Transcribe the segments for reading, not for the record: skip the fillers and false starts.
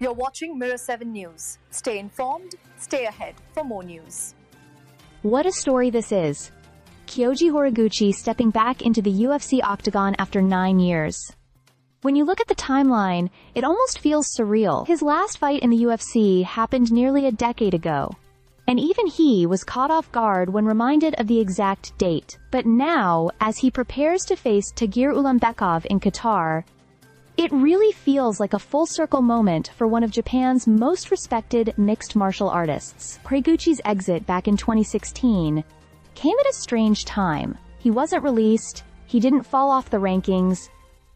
You're watching Mirror 7 News. Stay informed, stay ahead for more news. What a story this is. Kyoji Horiguchi stepping back into the UFC octagon after 9 years. When you look at the timeline, it almost feels surreal. His last fight in the UFC happened nearly a decade ago. And even he was caught off guard when reminded of the exact date. But now, as he prepares to face Tagir Ulanbekov in Qatar, it really feels like a full-circle moment for one of Japan's most respected mixed martial artists. Horiguchi's exit back in 2016 came at a strange time. He wasn't released, he didn't fall off the rankings,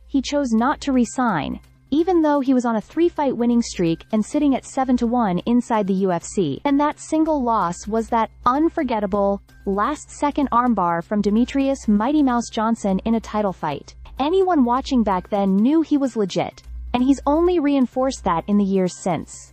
he chose not to resign, even though he was on a 3-fight winning streak and sitting at 7-1 inside the UFC. And that single loss was that unforgettable, last-second armbar from Demetrius Mighty Mouse Johnson in a title fight. Anyone watching back then knew he was legit, and he's only reinforced that in the years since.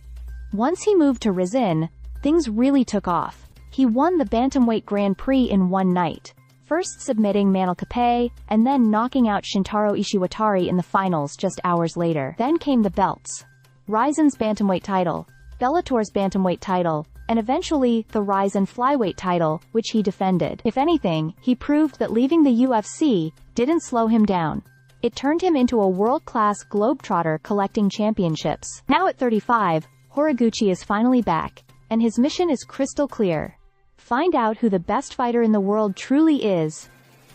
Once he moved to Rizin, things really took off. He won the Bantamweight Grand Prix in one night, first submitting Manel Kape, and then knocking out Shintaro Ishiwatari in the finals just hours later. Then came the belts. Rizin's Bantamweight title, Bellator's Bantamweight title, and eventually the Rizin Flyweight title, which he defended. If anything, he proved that leaving the UFC didn't slow him down. It turned him into a world-class globetrotter collecting championships. Now at 35, Horiguchi is finally back, and his mission is crystal clear. Find out who the best fighter in the world truly is,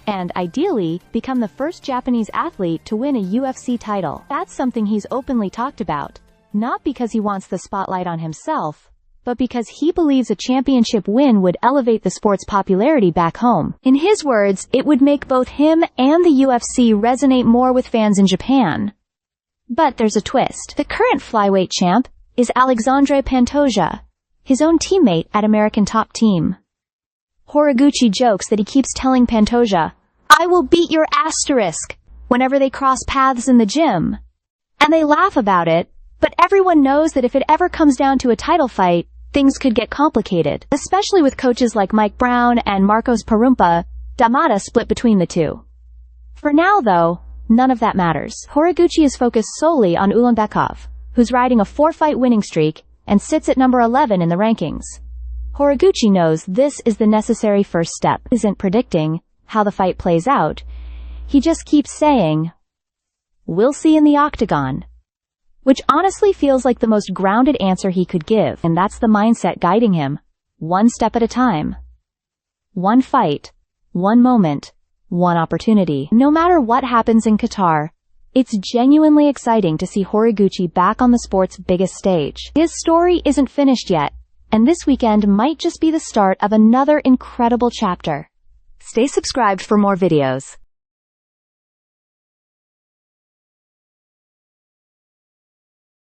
and, ideally, become the first Japanese athlete to win a UFC title. That's something he's openly talked about, not because he wants the spotlight on himself, but because he believes a championship win would elevate the sport's popularity back home. In his words, it would make both him and the UFC resonate more with fans in Japan. But there's a twist. The current flyweight champ is Alexandre Pantoja, his own teammate at American Top Team. Horiguchi jokes that he keeps telling Pantoja, "I will beat your asterisk," whenever they cross paths in the gym. And they laugh about it, but everyone knows that if it ever comes down to a title fight, things could get complicated, especially with coaches like Mike Brown and Marcos Parumpa, Damata split between the two. For now, though, none of that matters. Horiguchi is focused solely on Ulanbekov, who's riding a 4-fight winning streak and sits at number 11 in the rankings. Horiguchi knows this is the necessary first step. He isn't predicting how the fight plays out. He just keeps saying, "We'll see in the octagon," which honestly feels like the most grounded answer he could give, and that's the mindset guiding him, one step at a time. One fight, one moment, one opportunity. No matter what happens in Qatar, it's genuinely exciting to see Horiguchi back on the sport's biggest stage. His story isn't finished yet, and this weekend might just be the start of another incredible chapter. Stay subscribed for more videos.